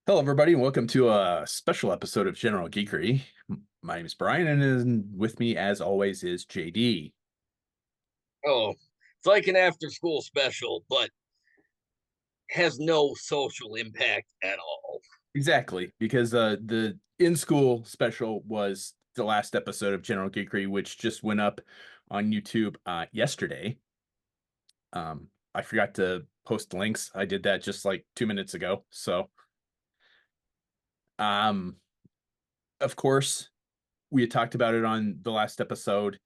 Hello, everybody, and welcome to a special episode of General Geekery. My name is Brian, and with me, as always, is JD. Oh, it's like an after school special, but has no social impact at all. Exactly, because the in-school special was the last episode of General Geekery, which just went up on YouTube yesterday. I forgot to post links. I did that just like 2 minutes ago. So, um, of course, we had talked about it on the last episode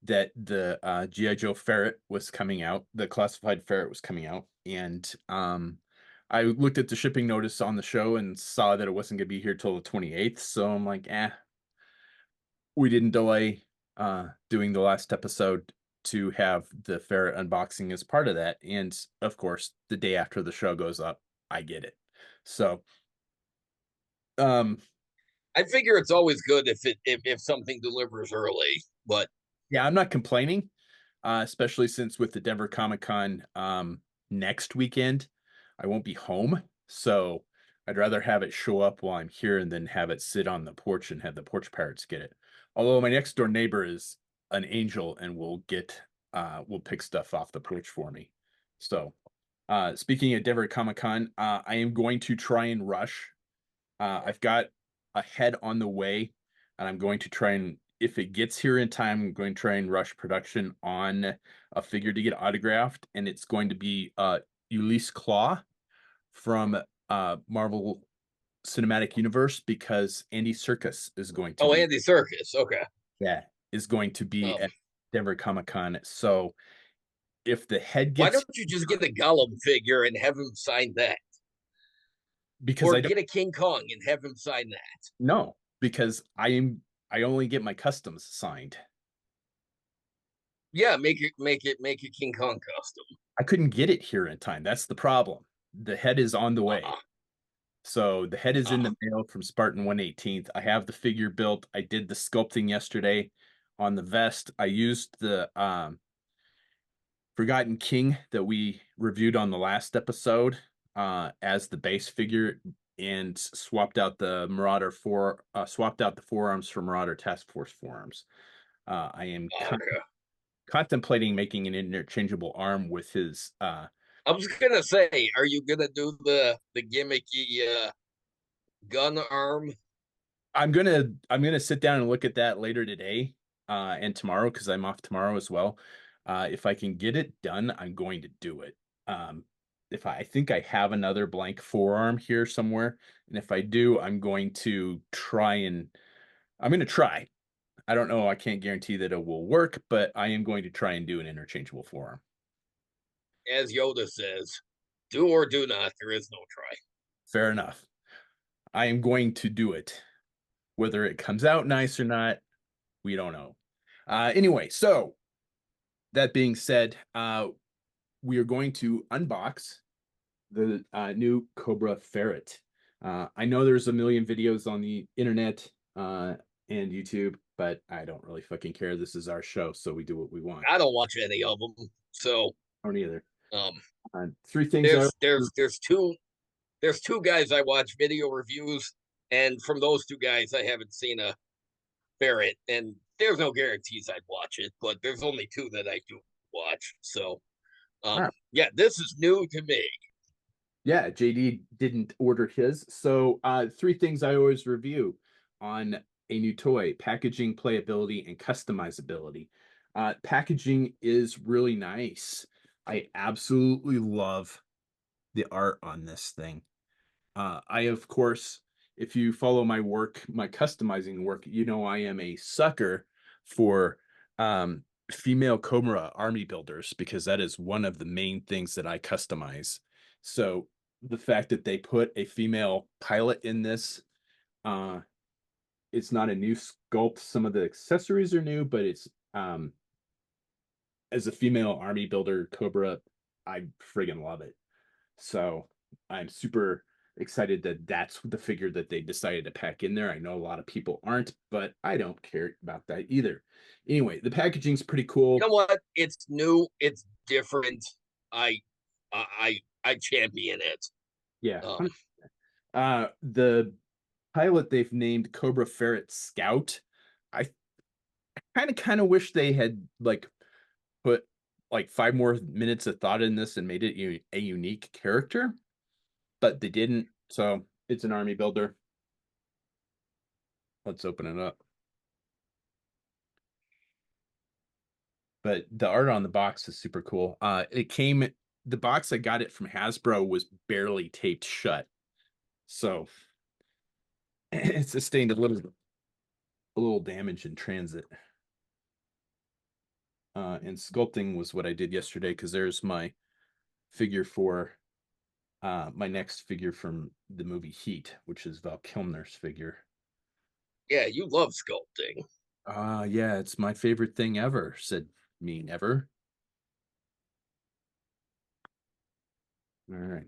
that the GI Joe Ferret was coming out, the Classified Ferret was coming out, and I looked at the shipping notice on the show and saw that it wasn't going to be here till the 28th. So I'm like, we didn't delay doing the last episode to have the ferret unboxing as part of that. And of course, the day after the show goes up, I get it. So, um, I figure it's always good if something delivers early, but yeah, I'm not complaining, especially since with the Denver Comic Con next weekend, I won't be home. So I'd rather have it show up while I'm here and then have it sit on the porch and have the porch parrots get it. Although my next door neighbor is an angel and will pick stuff off the porch for me. So speaking of Denver Comic Con, I am going to try and rush. I've got a head on the way, and I'm going to try and if it gets here in time, I'm going to try and rush production on a figure to get autographed, and it's going to be Ulysses Claw from Marvel Cinematic Universe because Andy Serkis is going to oh, be Andy Circus. Okay. yeah is going to be Um, at Denver Comic Con. So if the head why gets don't you just get a Gollum figure and have him sign that, because or I don't get a King Kong and have him sign that? know because I only get my customs signed. Yeah, make a King Kong custom. I couldn't get it here in time. That's the problem. The head is on the way. Uh, So the head is in uh, the mail from Spartan 118th. I have the figure built. I did the sculpting yesterday on the vest. I used the Forgotten King that we reviewed on the last episode as the base figure and swapped out the forearms for Marauder Task Force forearms. I am okay. contemplating making an interchangeable arm with his I was gonna say, are you gonna do the gimmicky gun arm? I'm gonna sit down and look at that later today and tomorrow because I'm off tomorrow as well. If I can get it done, I'm going to do it. If I think I have another blank forearm here somewhere, and if I do, I'm going to try. I don't know. I can't guarantee that it will work, but I am going to try and do an interchangeable forearm. As Yoda says, do or do not. There is no try. Fair enough. I am going to do it. Whether it comes out nice or not, we don't know. Anyway, so that being said, we are going to unbox the new Cobra Ferret. I know there's a million videos on the internet and YouTube, but I don't really fucking care. This is our show, so we do what we want. I don't watch any of them, so I don't either. um, Three things I there's there's there's two there's two guys I watch video reviews, and from those two guys, I haven't seen a ferret, and there's no guarantees I'd watch it, but there's only two that I do watch. So, all right. yeah, this is new to me. Yeah, JD didn't order his. So three things I always review on a new toy: packaging, playability, and customizability. Packaging is really nice. I absolutely love the art on this thing. Of course, if you follow my work, my customizing work, you know I am a sucker for female Cobra army builders because that is one of the main things that I customize. So the fact that they put a female pilot in this, uh, it's not a new sculpt. Some of the accessories are new, but it's as a female army builder Cobra, I friggin' love it. So I'm super excited that that's the figure that they decided to pack in there. I know a lot of people aren't, but I don't care about that either. Anyway, the packaging's pretty You cool. know what? It's new. It's different. I champion it. Yeah. Um, The pilot they've named Cobra Ferret Scout. I kind of wish they had like put like 5 more minutes of thought in this and made it a unique character, but they didn't. So it's an army builder. Let's open it up. But the art on the box is super cool. The box I got it from Hasbro was barely taped shut. So it sustained a little damage in transit. And sculpting was what I did yesterday because there's my figure for my next figure from the movie Heat, which is Val Kilmer's figure. Yeah, you love sculpting. Yeah, it's my favorite thing ever, said me never. All right.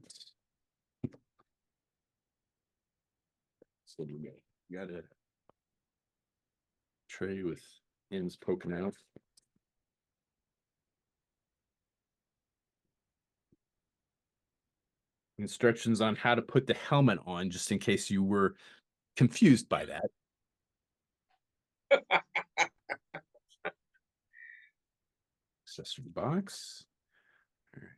So we got a tray with ends poking out. Instructions on how to put the helmet on, just in case you were confused by that. Accessory box. All right.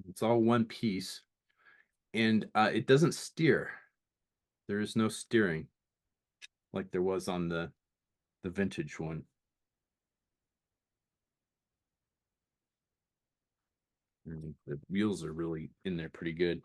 It's all one piece, and it doesn't steer. There is no steering like there was on the vintage one. The wheels are really in there pretty good.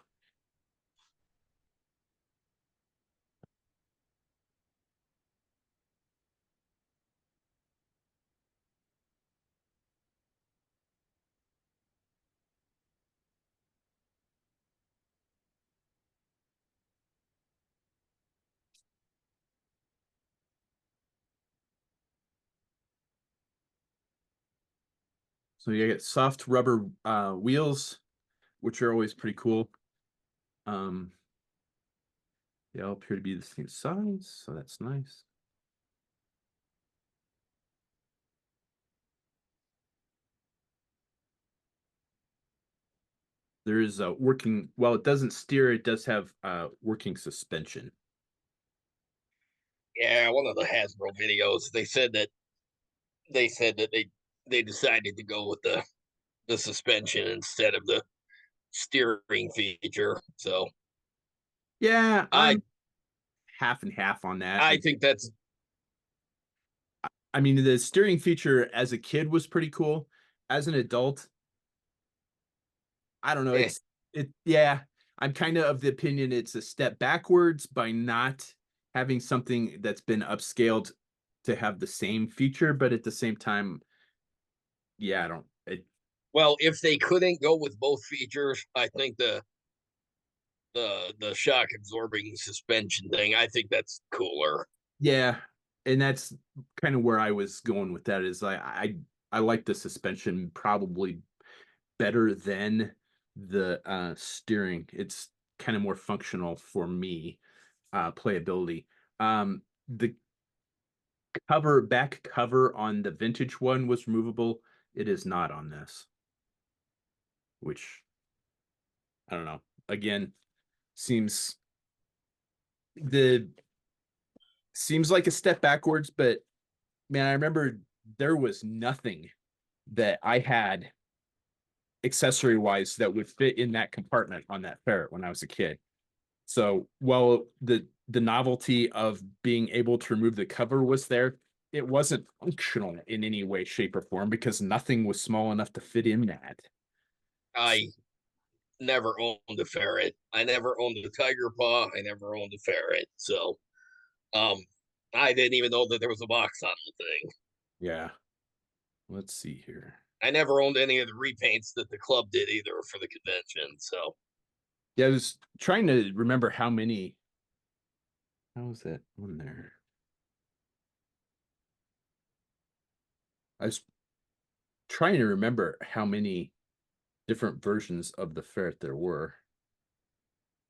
So you get soft rubber wheels, which are always pretty cool. Um, they all appear to be the same size, so that's nice. There is a working, well, it doesn't steer, it does have working suspension. Yeah, one of the Hasbro videos, they said that they decided to go with the suspension instead of the steering feature. So Yeah, I I'm half and half on that. I I think that's I mean the steering feature as a kid was pretty cool. As an adult, I don't know, eh. it yeah, I'm kind of the opinion it's a step backwards by not having something that's been upscaled to have the same feature, but at the same time, yeah, I don't it Well, if they couldn't go with both features, I think the shock absorbing suspension thing, I think that's cooler. yeah, and that's kind of where I was going with that is I like the suspension probably better than the steering. It's kind of more functional for me, playability. The back cover on the vintage one was removable. It is not on this, which I don't know. Again, seems the seems like a step backwards, but man, I remember there was nothing that I had accessory wise that would fit in that compartment on that ferret when I was a kid. So while the novelty of being able to remove the cover was there, it wasn't functional in any way, shape, or form because nothing was small enough to fit in that. I never owned a ferret. I never owned a tiger paw. I never owned a ferret. So um I didn't even know that there was a box on the thing. Yeah. Let's see here. I never owned any of the repaints that the club did either for the convention. So Yeah, I was trying to remember how many. How was that on there? I was trying to remember how many different versions of the ferret there were,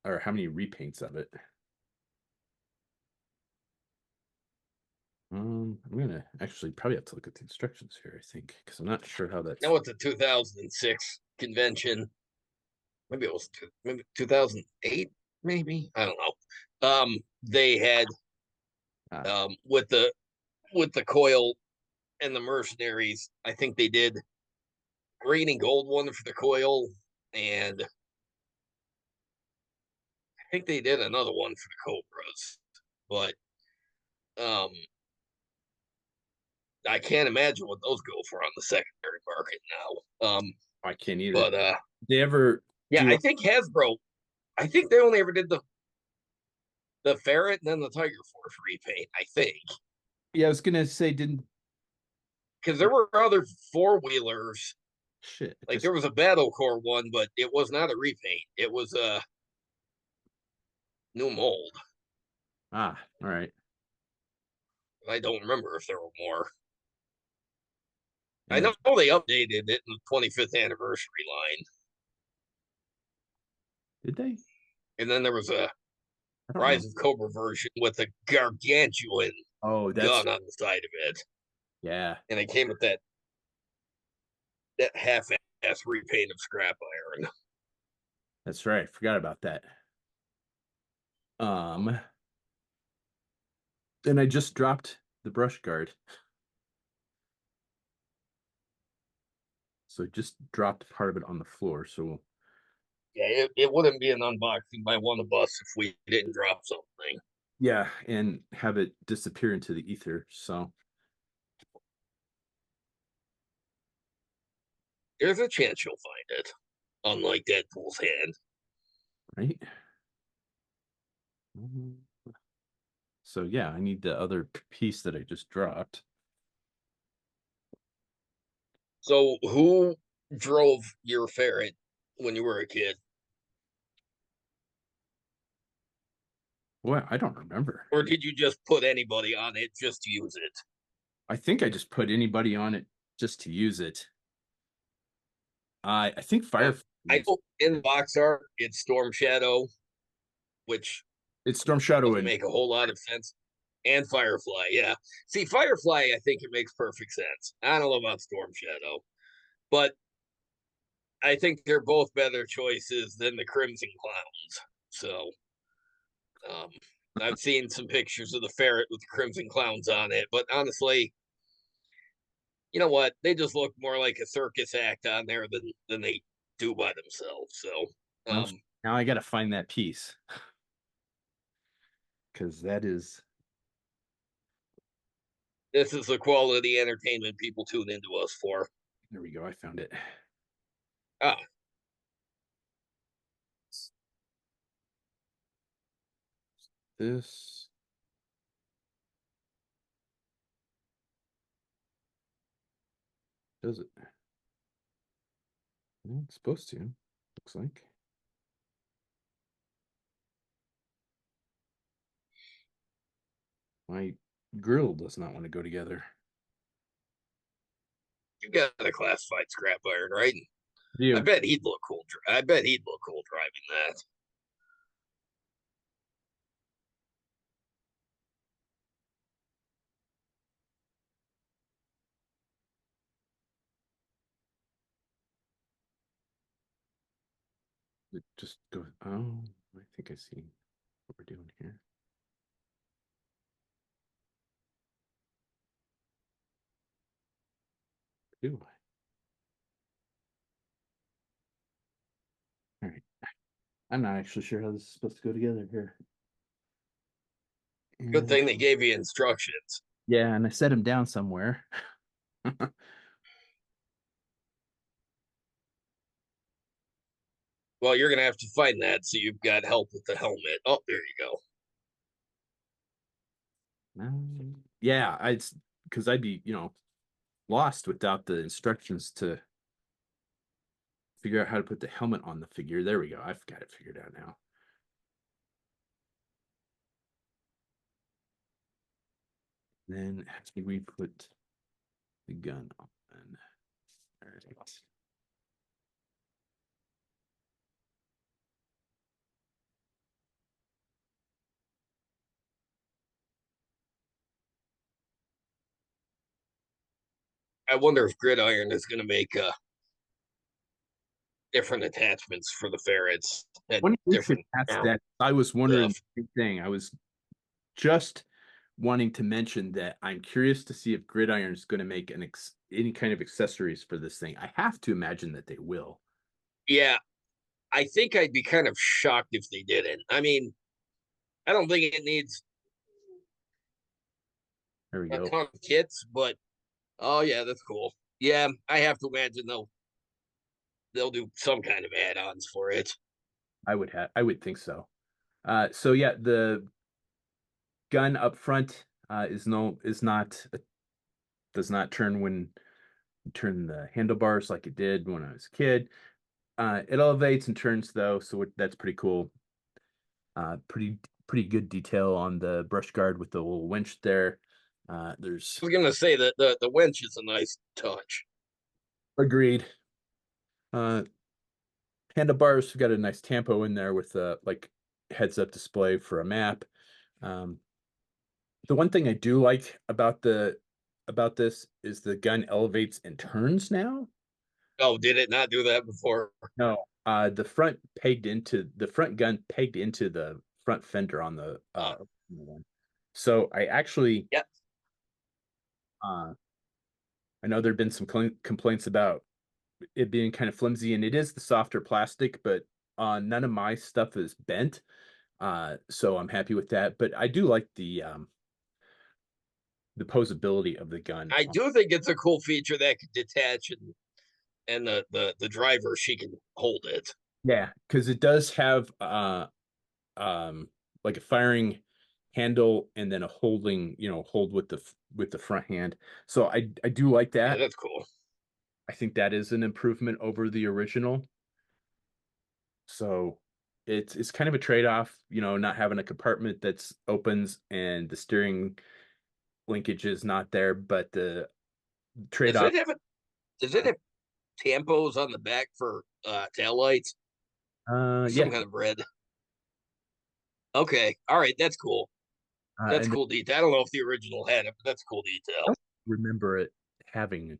or how many repaints of it. I'm gonna actually probably have to look at the instructions here, I think, because I'm not sure how that's Now it's a 2006 convention. Maybe it was maybe 2008. Maybe I don't know. They had ah, with the coil and the mercenaries. I think they did green and gold one for the coil, and I think they did another one for the cobras. But um, I can't imagine what those go for on the secondary market now. I can't either. But They ever yeah, do? I think Hasbro. I think they only ever did the ferret and then the tiger force repaint. I think Yeah, I was gonna say, didn't because there were other four wheelers. shit. It Like just there was a battle core one, but it was not a repaint. It was a new mold. all right. I don't remember if there were more. I And know then they updated it in the 25th anniversary line, did they? and then there was a I don't Rise remember. of Cobra version with a gargantuan Oh, that's gun on the side of it, yeah, and it came with that half-ass repaint of scrap iron. that's right. Forgot about that. Um, and I just dropped the brush guard, so I just dropped part of it on the floor. So Yeah, it wouldn't be an unboxing by one of us if we didn't drop something. yeah, and have it disappear into the ether. So There's a chance you'll find it, unlike Deadpool's hand. right. Mhm. So yeah, I need the other piece that I just dropped. So, who drove your ferret when you were a kid, Well, I don't remember. or did you just put anybody on it just to use it? I think I just put anybody on it just to use it. I think Uh, Firefly I used know in the box art it's Storm Shadow, which it's Storm Shadow doesn't and make a whole lot of sense, and Firefly. Yeah, see, Firefly, I think it makes perfect sense. I don't know about Storm Shadow, but I think they're both better choices than the Crimson Clowns. So, um, I've seen some pictures of the ferret with the Crimson Clowns on it, but honestly, you know what? They just look more like a circus act on there than they do by themselves. So, well, now I got to find that piece because that is this is the quality entertainment people tune into us for. there we go. I found it. Ah, This does it. Well, it's supposed to. Looks like. My grill does not want to go together. you got a classified scrap iron, right? Do I you? bet he'd look cool. I bet he'd look cool driving that. It just go. Oh, I think I see what we're doing here. Do I? All right. I'm not actually sure how this is supposed to go together here. Good And thing they gave you instructions. yeah, and I set him down somewhere. Well, you're gonna have to find that, so you've got help with the helmet. Oh, there you go. Yeah, I'd because I'd be, lost without the instructions to figure out how to put the helmet on the figure. There we go. I've got it figured out now. Then after we put the gun on. All right. I wonder if Gridiron is going to make different attachments for the ferrets and When you should different ask that, I was wondering stuff. the same thing. I was just wanting to mention that I'm curious to see if Gridiron is going to make any kind of accessories for this thing. I have to imagine that they will. Yeah, I think I'd be kind of shocked if they didn't. I mean, I don't think it needs There we a go. ton of kits, but oh yeah, that's cool. Yeah, I have to imagine they'll do some kind of add-ons for it. I would think so. So yeah, the gun up front is not does not turn when you turn the handlebars like it did when I was a kid. It elevates and turns though, so that's pretty cool. Pretty good detail on the brush guard with the little winch there. I There's was gonna say that the winch is a nice touch. agreed. Uh, Handlebars, we got a nice tampo in there with like heads up display for a map. Um, the one thing I do like about this is the gun elevates and turns now. Oh, did it not do that before? No, the front gun pegged into the front fender on the Uh, one. So I actually yeah, uh I know there've been some complaints about it being kind of flimsy, and it is the softer plastic, but none of my stuff is bent. So I'm happy with that. But I do like the posability of the gun. I do think it's a cool feature that could detach and the driver she can hold it. Yeah, because it does have like a firing handle and then a holding, hold with the front hand. So I do like Yeah, that. that's cool. I think that is an improvement over the original. So it's kind of a trade-off, not having a compartment that's opens and the steering linkage is not there, but the Does trade-off, it have a does it have tampos on the back for tail lights? yeah, Some kind of red. Okay. All right, that's cool. That's and cool detail. I don't know if the original had it, but that's cool I detail. don't remember it having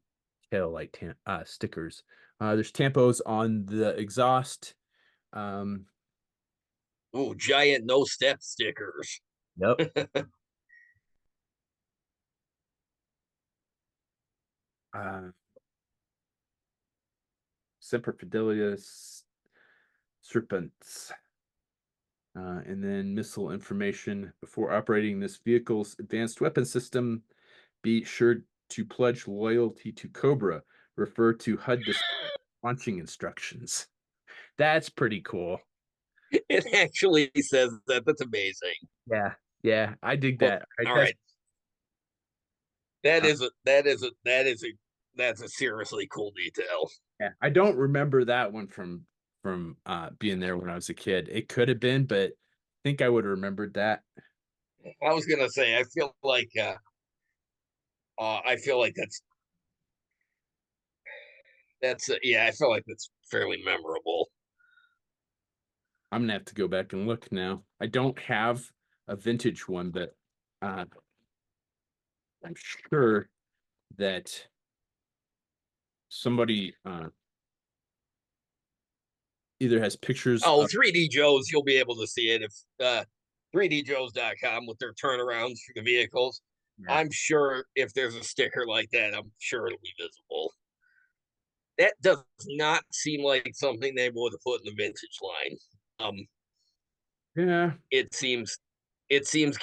tail light stickers. There's tampos on the exhaust. Um, Ooh, giant no step stickers. yep. Uh, Semper Fidelis Serpents. And then missile information. Before operating this vehicle's advanced weapon system, be sure to pledge loyalty to Cobra. Refer to HUD launching instructions. That's pretty cool. It actually says that. That's amazing. Yeah, yeah, I dig Well, that. all right. Uh, That's a seriously cool detail. yeah, I don't remember that one from being there when I was a kid. It could have been, but I think I would have remembered that. I was gonna say, I feel like yeah, I feel like that's fairly memorable. I'm gonna have to go back and look now. I don't have a vintage one, but uh, I'm sure that somebody either has pictures Oh, of 3D Joe's, you'll be able to see it if 3djoes.com with their turnarounds for the vehicles. yeah. I'm sure if there's a sticker like that, I'm sure it'll be visible. That does not seem like something they would have put in the vintage line. Um, Yeah. it seems it seems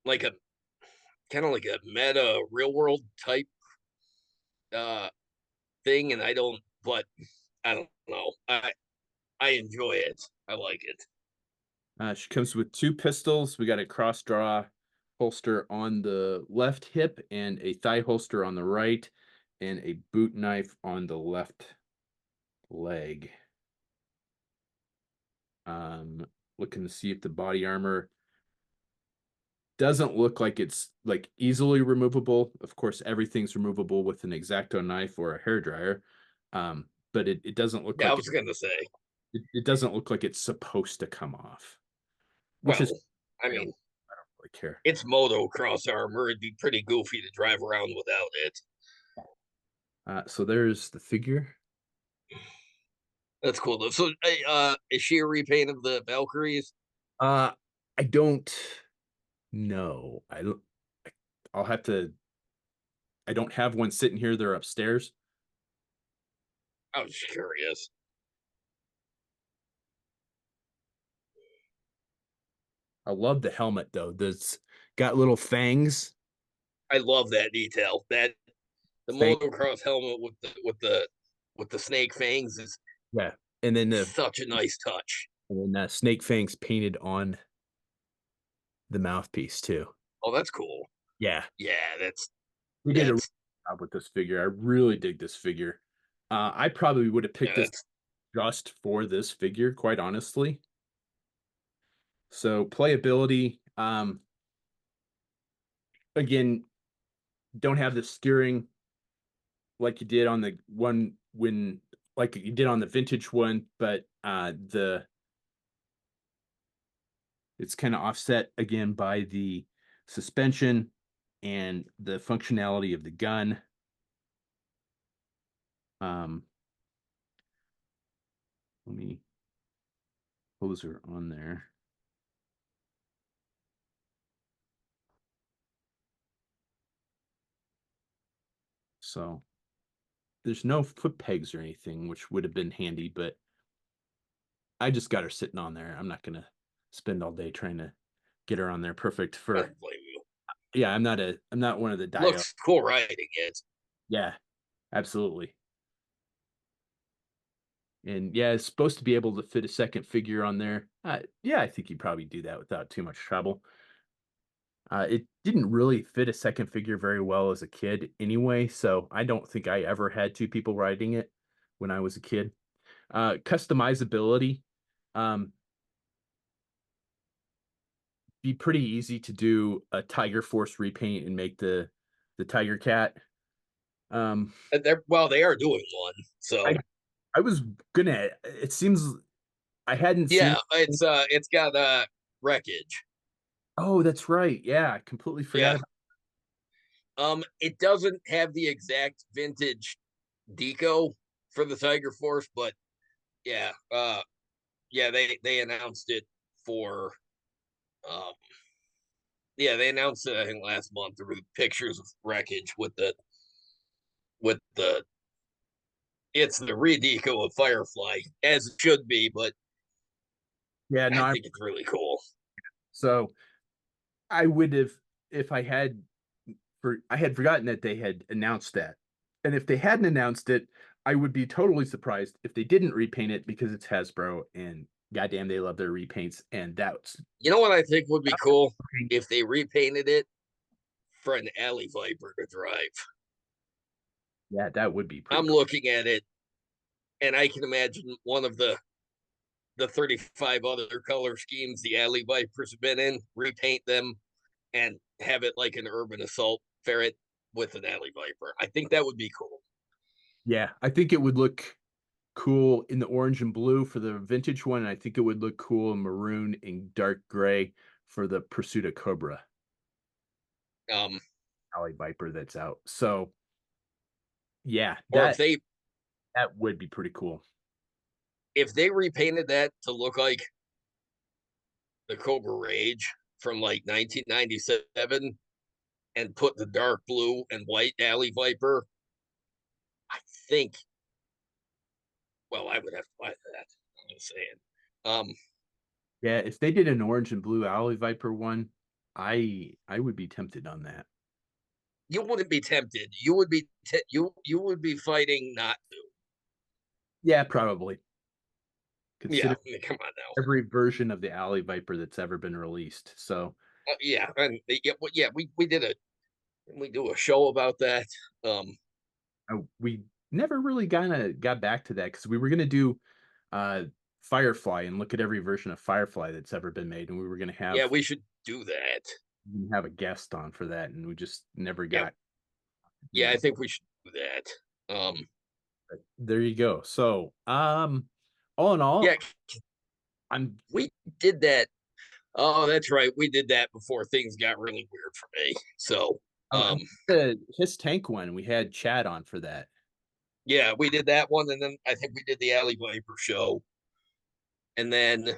like a kind of like a meta real world type uh thing, and I don't know. I enjoy it. I like it. She comes with two pistols. We got a cross draw holster on the left hip and a thigh holster on the right, and a boot knife on the left leg. Um, Looking to see if the body armor doesn't look like it's like easily removable. Of course, everything's removable with an X-Acto knife or a hair dryer. But it doesn't look Yeah, I like was gonna say. it doesn't look like it's supposed to come off, which is Well, I I don't mean, really care. It's motocross armor. It'd be pretty goofy to drive around without it. So there's the figure. That's cool though. So, is she a repaint of the Valkyries? Uh, I don't know. I don't. I'll have to. I don't have one sitting here. They're upstairs. I was just curious. I love the helmet though. That's got little fangs. I love that detail. That the Fang. motocross helmet with the snake fangs is Yeah, and then the such a nice touch. snake fangs painted on the mouthpiece too. Oh, that's cool. Yeah, Yeah, we did a really that's good job with this figure. I really dig this figure. I probably would have yeah, picked this just for this figure, quite honestly. So playability, again, don't have the steering like you did on the one when like you did on the vintage one, but the it's kind of offset again by the suspension and the functionality of the gun. Um, let me poser on there. So there's no foot pegs or anything, which would have been handy, but I just got her sitting on there. I'm not gonna spend all day trying to get her on there perfect I for don't blame you. yeah, I'm not one of the diehard. Looks cool riding it. Yeah, absolutely. And yeah, it's supposed to be able to fit a second figure on there. Yeah, I think you probably do that without too much trouble. It didn't really fit a second figure very well as a kid anyway, so I don't think I ever had two people riding it when I was a kid. Customizability, um, be pretty easy to do a Tiger Force repaint and make the Tiger Cat. Um, And they are doing one. I So I was gonna. It seems I hadn't seen. yeah, it's got wreckage. Oh, that's right. Yeah, I completely forgot Yeah. about. It doesn't have the exact vintage deco for the Tiger Force, but yeah, yeah, they announced it for um yeah, they announced it I think last month. There were pictures of wreckage with the it's the redeco of Firefly, as it should be, but Yeah, no. I think it's really cool. So I would have if I had I had forgotten that they had announced that. And if they hadn't announced it, I would be totally surprised if they didn't repaint it because it's Hasbro and goddamn they love their repaints and that's You know what I think would be cool if they repainted it for an Alley Viper to drive. yeah, that would be pretty I'm cool. looking at it, and I can imagine one of the 35 other color schemes the Alley Vipers have been in, repaint them, and have it like an urban assault ferret with an Alley Viper. I think that would be cool. Yeah, I think it would look cool in the orange and blue for the vintage one, and I think it would look cool in maroon and dark gray for the Pursuit of Cobra Um, Alley Viper that's out. So yeah, or that would be pretty cool. if they repainted that to look like the Cobra Rage from like 1997 and put the dark blue and white Alley Viper, I think. Well, I would have to buy that. I'm just saying. Um, Yeah, if they did an orange and blue Alley Viper one, I would be tempted on that. you wouldn't be tempted. You would be you would be fighting not to. Yeah, probably. Yeah, Consider I mean, come on now. every version of the Alley Viper that's ever been released. So Yeah, and yeah, yeah, we did we do a show about that. Um, we never really got back to that because we were gonna do uh Firefly and look at every version of Firefly that's ever been made, and we were gonna yeah, we should do that. have a guest on for that, and we just never Yeah, got to yeah, do I it. think we should do that. But there you go. So all in Yeah, all, I'm we did that. Oh, that's right. We did that before things got really weird for me. So, I the his tank one. We had Chad on for that. yeah, we did that one, and then I think we did the Alley Viper show, and then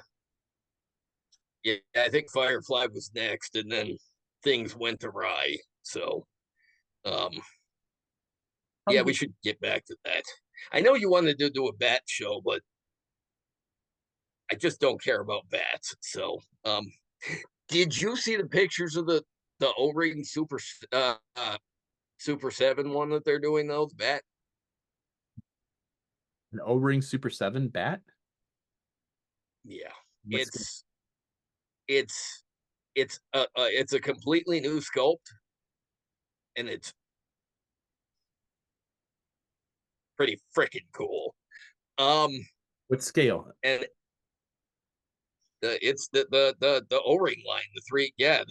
yeah, I think Firefly was next, and then things went awry. So, um, yeah, we Probably should get back to that. I know you wanted to do a bat show, but I just don't care about bats. So, did you see the pictures of the O-ring Super 7 one that they're doing those bat? an O-ring Super 7 bat. Yeah. What's good? It's it's it's a completely new sculpt, and it's pretty freaking cool. Um What scale? and it's the O-ring line, the three, yeah,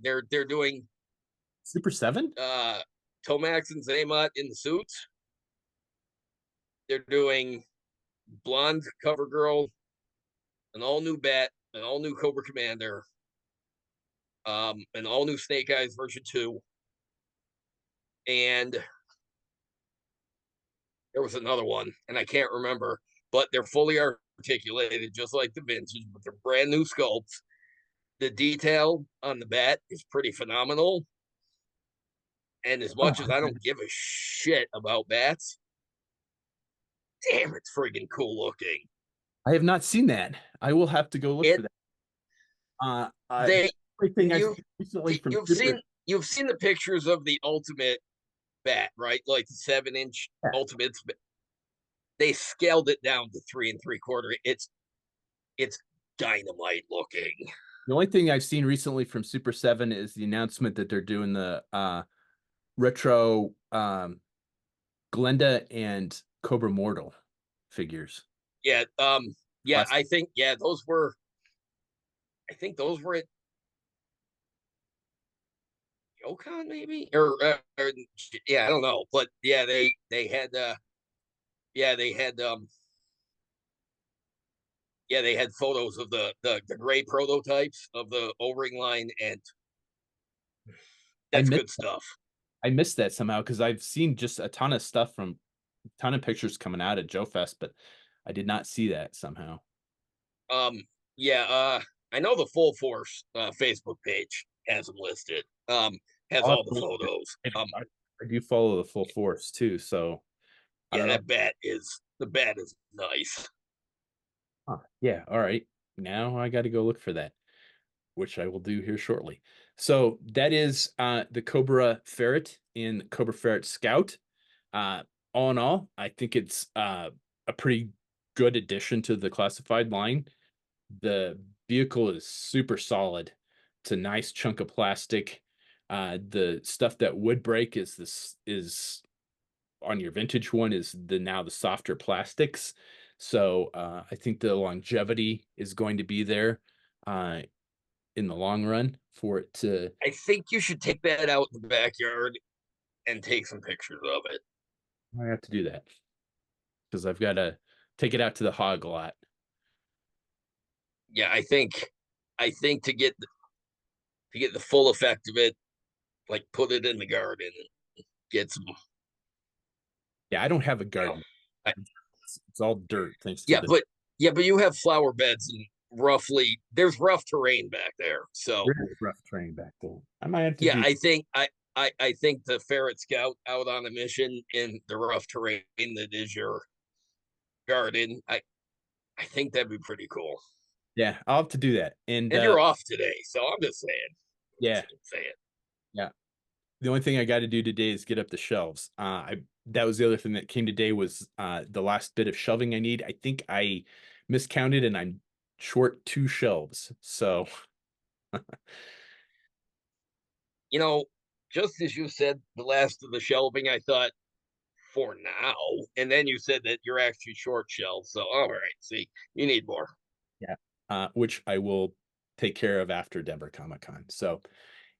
they're doing Super 7? uh Tomax and Zaymot in the suits. They're doing blonde cover girl, an all new bat, an all new Cobra Commander, an all new Snake Eyes version 2, and there was another one, and I can't remember, but they're fully articulated, just like the vintage, but they're brand new sculpts. The detail on the bat is pretty phenomenal. And as Oh, much as I don't give a shit about bats, damn, it's friggin' cool looking. I have not seen that. I will have to go look for It that. they The only thing I've you seen recently from you've Super. you've seen the pictures of the ultimate bat, right? Like the 7-inch Yeah. ultimates. They scaled it down to 3 3/4. It's dynamite looking. The only thing I've seen recently from Super 7 is the announcement that they're doing the retro Glenda and Cobra Mortal figures. Yeah, yeah, Classic. I think yeah, those were at Yokon maybe, or yeah, I don't know, but yeah, they had yeah they had yeah they had photos of the gray prototypes of the O-ring line, and I that's missed good stuff. I missed that somehow because I've seen just a ton of stuff from ton of pictures coming out at Joe Fest, but I did not see that somehow. Um, yeah, I know the Full Force Facebook page has them listed. Has I'll have all the to look at photos. it. I do follow the full force too, so I Yeah, don't know. the bat is nice. Huh. Yeah, all right. Now I got to go look for that, which I will do here shortly. So that is the Cobra Ferret in Cobra Ferret Scout. Uh, all in all, I think it's a pretty good addition to the classified line. The vehicle is super solid. It's a nice chunk of plastic. The stuff that would break is on your vintage one is the now the softer plastics. So I think the longevity is going to be there uh, in the long run for it to. I think you should take that out in the backyard and take some pictures of it. I have to do that because I've got to take it out to the hog lot. Yeah, I think to get the full effect of it, like put it in the garden and get some, Yeah, I don't have a you know, garden. I, It's all dirt thanks to yeah, the but you have flower beds, and roughly there's rough terrain back there. So really rough terrain back there. I might have to yeah, do. I think the Ferret Scout out on a mission in the rough terrain that is your garden, I think that'd be pretty cool. Yeah, I'll have to do that. And And you're off today, so I'm just saying. yeah, Say it. yeah. The only thing I got to do today is get up the shelves. I that was the other thing that came today was the last bit of shelving I need. I think I miscounted and I'm short 2 shelves. So You know, just as you said the last of the shelving, I thought for now, and then you said that you're actually short shelves. So all right, see, you need more. yeah, which I will take care of after Denver Comic Con. So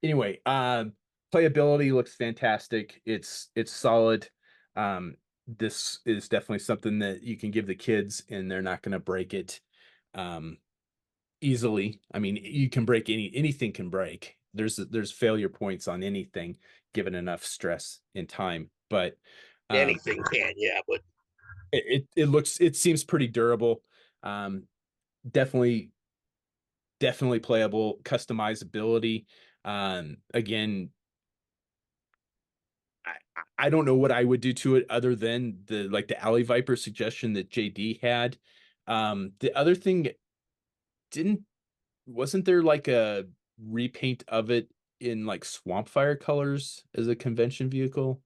anyway, playability looks fantastic. It's solid. This is definitely something that you can give the kids and they're not going to break it. Um, easily. I mean, you can break anything can break. There's failure points on anything given enough stress and time. But um, Anything can, yeah, but it seems pretty durable. Um, definitely definitely playable, customizability. Again, I don't know what I would do to it other than the alley viper suggestion that JD had. The other thing didn't wasn't there like a repaint of it in like swamp fire colors as a convention vehicle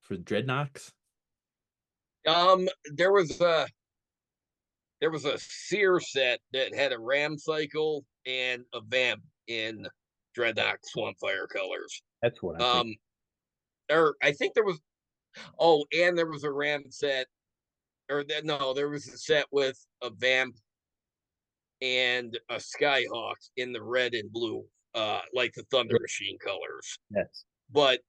for dreadnoughts? um, there was a there was a sear set that had a ram cycle and a vamp in Dreadnought Swampfire colors. That's what I'm thinking. Um, or I think there was oh, and there was a ram set, no, there was a set with a vamp and a skyhawk in the red and blue, like the Thunder Yeah, Machine colors. yes. But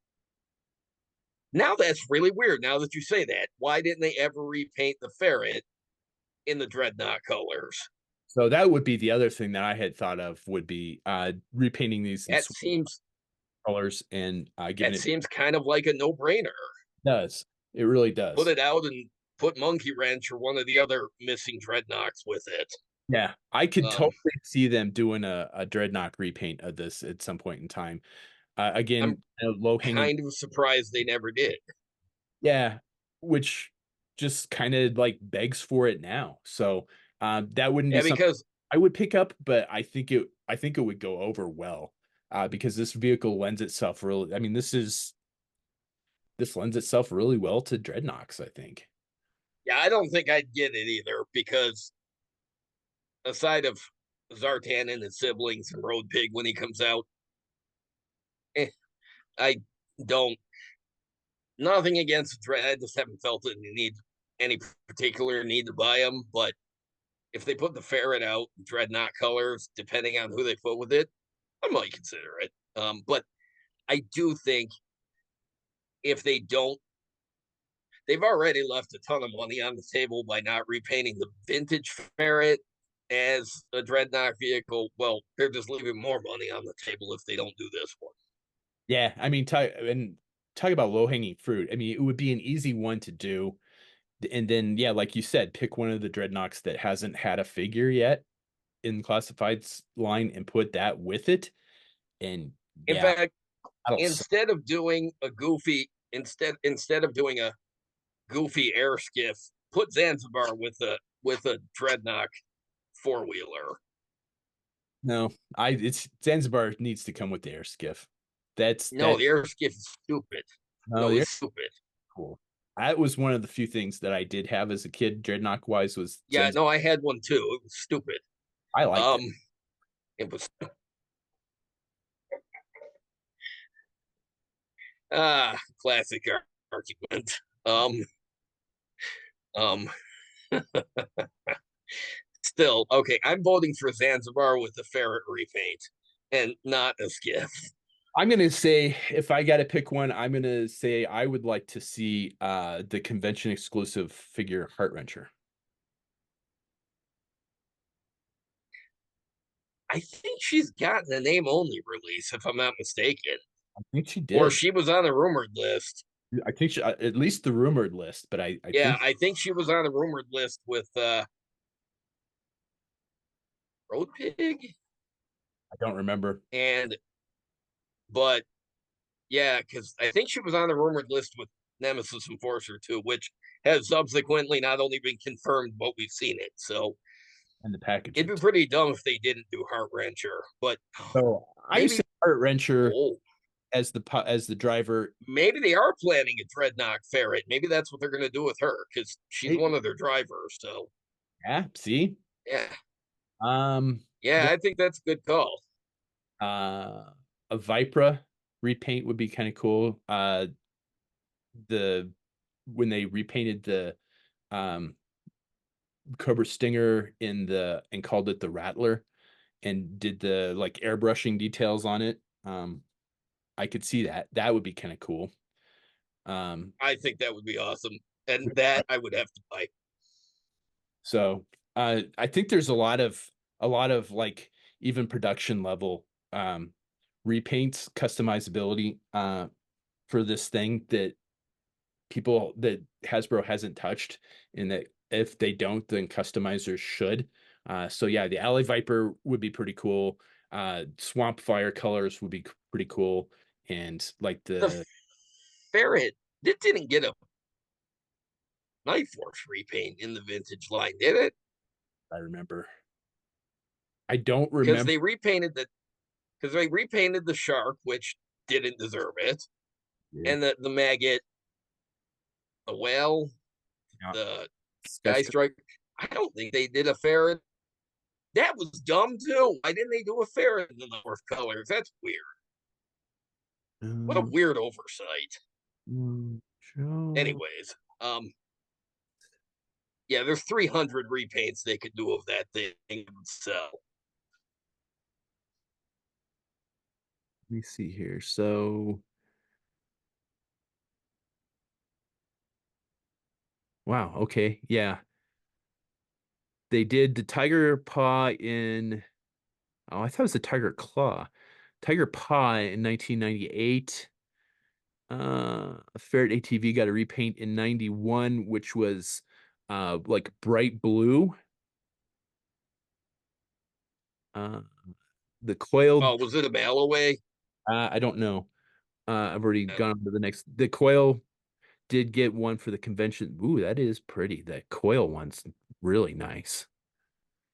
now that's really weird. Now that you say that, why didn't they ever repaint the ferret in the Dreadnought colors? So that would be the other thing that I had thought of would be repainting these in That seems colors and giving that it seems kind of like a no brainer. does. It really Put does. it out and put Monkey Wrench or one of the other missing dreadnoughts with it. Yeah, I could Um, totally see them doing a dreadnought repaint of this at some point in time. I'm Again, low hanging, kind of surprised they never did. yeah, which just kind of like begs for it now. So that wouldn't be Yeah, something because I would pick up, but I think it would go over well because this vehicle lends itself really. I mean, this lends itself really well to dreadnoughts. I think. yeah, I don't think I'd get it either because aside of Zartan and his siblings and Road Pig when he comes out, eh, I don't. Nothing against Dread. I just haven't felt any particular need to buy them. But if they put the ferret out in Dreadnought colors, depending on who they put with it, I might consider it. But I do think if they don't, they've already left a ton of money on the table by not repainting the vintage ferret as a dreadnought vehicle. Well, they're just leaving more money on the table if they don't do this one. Yeah, I mean, talk about low hanging fruit. I mean, it would be an easy one to do, and then yeah, like you said, pick one of the dreadnoughts that hasn't had a figure yet in classifieds line and put that with it, and In yeah, fact, that'll sell. instead of doing a goofy air skiff, put Zanzibar with a dreadnought four wheeler. No, I it's Zanzibar needs to come with the air skiff. No, That the air skiff is stupid. no, No, the air it's stupid. cool. That was one of the few things that I did have as a kid, dreadnought wise, was Yeah, Zanzibar. no, I had one too. It was stupid. I liked Um, it. it was classic argument. Um, Still, okay, I'm voting for Zanzibar with the ferret repaint and not a skiff. I'm gonna say if I got to pick one, I'm gonna say I would like to see the convention exclusive figure Heart Wrencher. I think she's gotten a name only release, if I'm not mistaken, I think she or did. she was on the rumored list. I think she, at least the rumored list, but I Yeah, think I think she was on the rumored list with Road Pig, I don't remember. and but yeah, because I think she was on the rumored list with Nemesis Enforcer too, which has subsequently not only been confirmed, but we've seen it. So And the it'd packaging. be pretty dumb if they didn't do Heart Wrencher, but So I say maybe Heart Wrencher oh as the driver. maybe they are planning a Dreadnought Ferret. Maybe that's what they're going to do with her because she's one Maybe. of their drivers. So Yeah, see? yeah, The, yeah, I think that's a good call. uh a Vipra repaint would be kind of cool. The when they repainted the um Cobra Stinger in the and called it the Rattler and did the like airbrushing details on it. I could see that. That would be kind of cool. Um, I think that would be awesome, and that I would have to buy. so I think there's a lot of like even production level repaints customizability for this thing that people that Hasbro hasn't touched, and that if they don't, then customizers should. So yeah, the Alley Viper would be pretty cool. Swamp Fire colors would be pretty cool, and like The the ferret, it didn't get a Night Force repaint in the vintage line, did it? I remember. I don't Because remember. they repainted the shark, which didn't deserve it, Yeah, and the maggot, the whale, yeah, the sky that's stripe. I don't think they did a ferret. That was dumb too. Why didn't they do a ferret in the North colors? That's weird. What a um, weird oversight. Joe. Anyways, yeah, there's 300 repaints they could do of that thing and sell. Let me see here. So, wow. Okay. Yeah. They did the Tiger Paw in, oh, I thought it was the Tiger Claw. Tiger Paw in 1998. Ferret ATV got a repaint in 91, which was like bright blue. Uh, the Oh, coiled, was it a mail away? I don't know. I've already Yeah, gone on to the next. The coil did get one for the convention. Ooh, that is pretty. That coil one's really nice.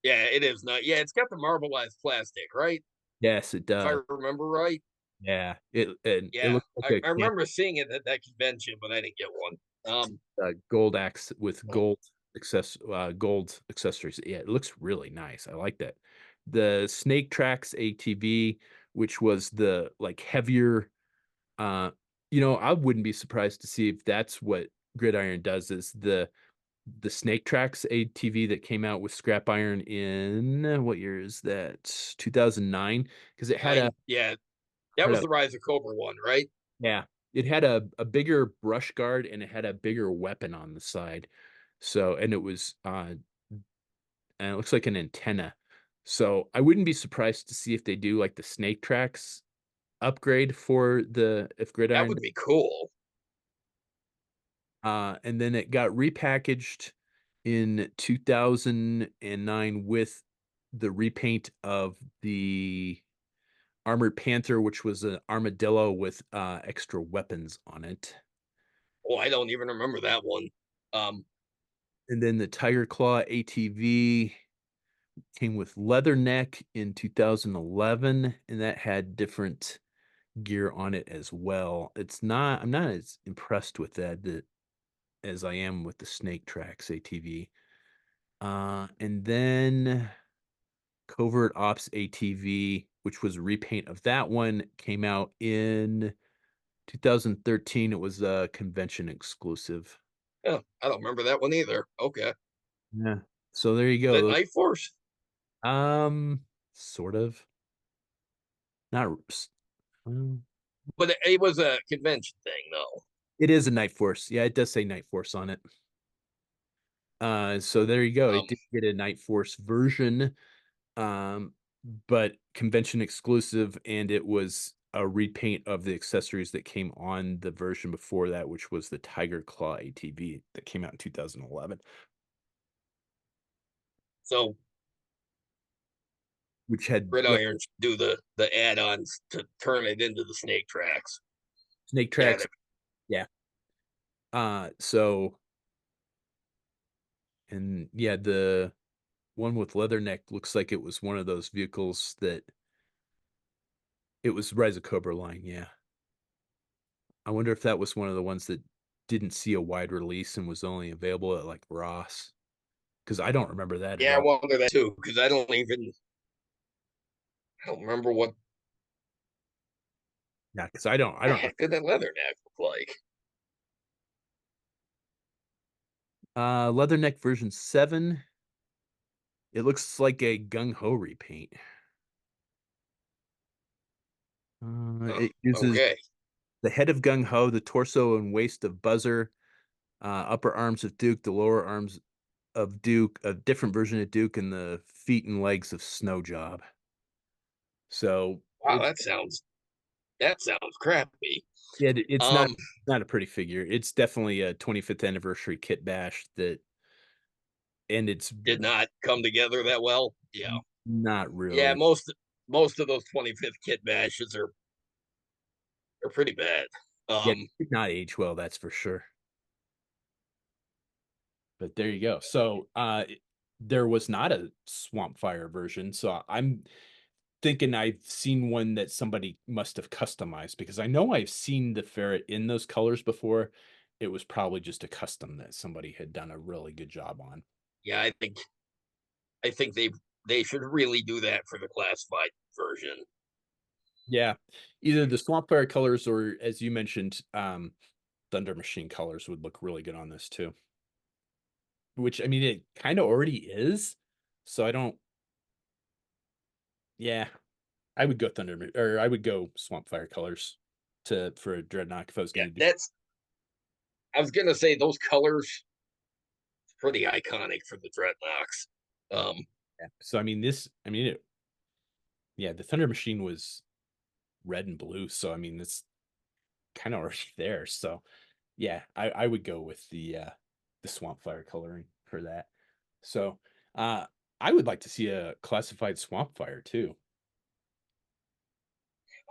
yeah, it is not. Yeah, it's got the marbleized plastic, right? Yes, it If I does. remember right. Yeah, it Yeah, looks like I a can remember seeing it at that convention, but I didn't get one. gold axe with Oh, gold accessories. Yeah, it looks really nice. I like that. The Snake Tracks ATV, which was the like heavier, uh, I wouldn't be surprised to see if that's what Gridiron does. Is the Snake Tracks ATV that came out with scrap iron in what year is that? 2009, because it had a nine. Yeah, that had was a the Rise of Cobra one, right? yeah, it had a bigger brush guard, and it had a bigger weapon on the side. So, and it was and it looks like an antenna. So I wouldn't be surprised to see if they do like the Snake Tracks upgrade for the if That Gridiron. would be cool. And then it got repackaged in 2009 with the repaint of the Armored Panther, which was an armadillo with extra weapons on it. Oh, I don't even remember that one. Um, And then the Tiger Claw ATV came with leatherneck in 2011, and that had different gear on it as well. I'm not as impressed with that as I am with the Snake Tracks ATV. And then Covert Ops ATV, which was a repaint of that one, came out in 2013. It was a convention exclusive. yeah, I don't remember that one either. Okay, Yeah. So there you is that go. Night Force? Sort of. Not. Well, But it was a convention thing, though. it is a Night Force. Yeah, it does say Night Force on it. So there you go. It Um, did get a Night Force version, um, but convention exclusive, and it was a repaint of the accessories that came on the version before that, which was the Tiger Claw ATV that came out in 2011, so which had like Gridiron should do the add-ons to turn it into the Snake Tracks. snake Yeah, tracks. Yeah. So and yeah, the one with leatherneck looks like it was one of those vehicles that it was Rise of Cobra line. Yeah. I wonder if that was one of the ones that didn't see a wide release and was only available at like Ross. Because I don't remember that at yeah, I all. wonder that too because I don't remember what Yeah, because I the don't. heck did that Leatherneck look like. Leatherneck version 7. It looks like a gung ho repaint. Oh, It uses okay, the head of gung ho, the torso and waist of Buzzer, upper arms of Duke, the lower arms. of Duke, a different version of Duke, and the feet and legs of Snow Job. So Wow, it's that sounds crappy. yeah, it's Um, not a pretty figure. It's definitely a 25th anniversary kit bash that, and it's did not come together that well. Yeah, not yeah. really. Most of those 25th kit bashes are pretty bad. Yeah, Um, did not age well, that's for sure. But there you go. So there was not a Swamp Fire version. So I'm thinking I've seen one that somebody must have customized because I know I've seen the ferret in those colors before. It was probably just a custom that somebody had done a really good job on. yeah, I think they should really do that for the classified version. Yeah. Either the Swamp Fire colors or as you mentioned, Thunder Machine colors would look really good on this too. Which I mean it kind of already is. So I don't yeah, I would go or I would go Swamp Fire colors to for a Dreadnought if I was Yeah, gonna do. that's. I was gonna say those colors pretty iconic for the dreadnoughts. Um, Yeah. So I mean yeah, the Thunder Machine was red and blue, so I mean it's kind of already there. So yeah, I would go with the Swamp Fire coloring for that. So uh I would like to see a classified Swamp Fire too.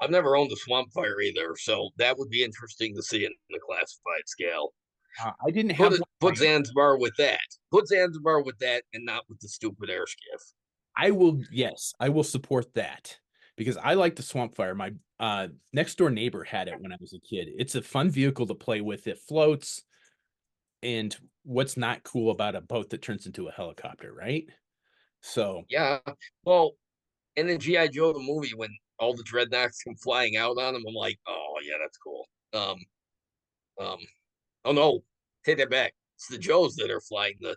I've never owned a swamp fire either, so that would be interesting to see in the classified scale. I didn't have one. Put Zanzibar with that. Put Zanzibar with that, and not with the stupid air skiff. I will, yes, I will support that because I like the Swamp Fire. My next door neighbor had it when I was a kid. It's a fun vehicle to play with. It floats, and what's not cool about a boat that turns into a helicopter, right? So, Yeah. Well, and then GI Joe the movie when all the dreadnoughts come flying out on him, I'm like, oh yeah, that's cool. Um. Oh no, take that back. It's the Joes that are flying the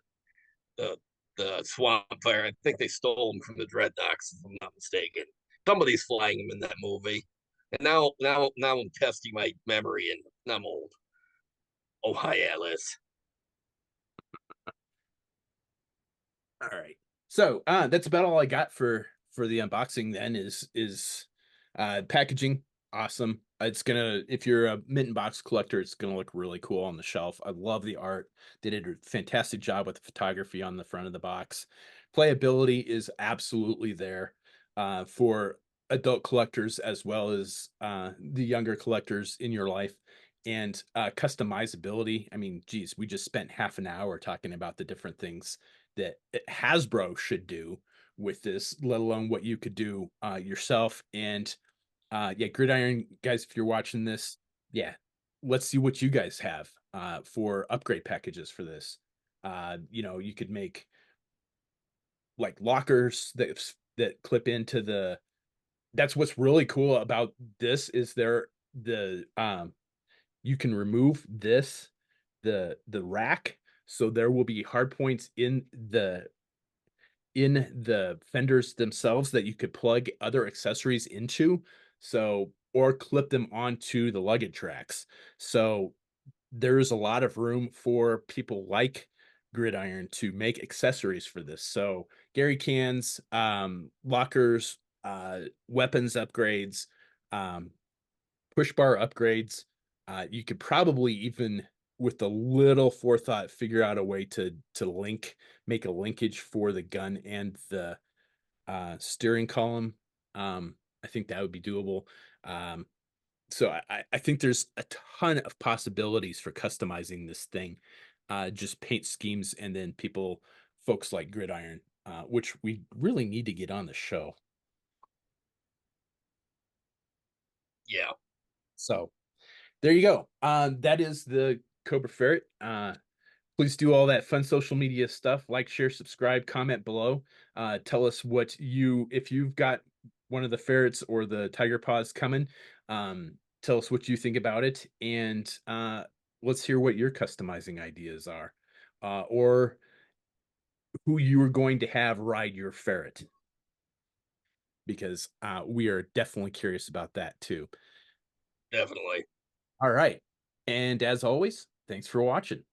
the swamp fire. I think they stole them from the dreadnoughts, if I'm not mistaken. Somebody's flying them in that movie. And now I'm testing my memory, and I'm old. Oh hi, Alice. all right. So, that's about all I got for the unboxing then is packaging awesome. It's gonna if you're a mint and box collector, it's gonna look really cool on the shelf. I love the art. They did a fantastic job with the photography on the front of the box. Playability is absolutely there for adult collectors as well as the younger collectors in your life. And customizability. I mean, geez, we just spent half an hour talking about the different things that Hasbro should do with this, let alone what you could do yourself. And yeah, Gridiron guys, if you're watching this, yeah, let's see what you guys have for upgrade packages for this. You could make like lockers that clip into the. That's what's really cool about this is the you can remove the rack, so there will be hard points in the fenders themselves that you could plug other accessories into, so or clip them onto the luggage racks. So there's a lot of room for people like Gridiron to make accessories for this. So Gary cans, lockers, weapons upgrades, um, push bar upgrades. You could probably even, with a little forethought, figure out a way make a linkage for the gun and the steering column. I think that would be doable. Um, so I think there's a ton of possibilities for customizing this thing. Just paint schemes and then folks like Gridiron, which we really need to get on the show. Yeah, So there you go. That is the Cobra Ferret. Please do all that fun social media stuff. Like, share, subscribe, comment below. Tell us if you've got one of the ferrets or the tiger paws coming. Tell us what you think about it, and let's hear what your customizing ideas are, or who you are going to have ride your ferret, because we are definitely curious about that too. definitely. All right, and as always, thanks for watching.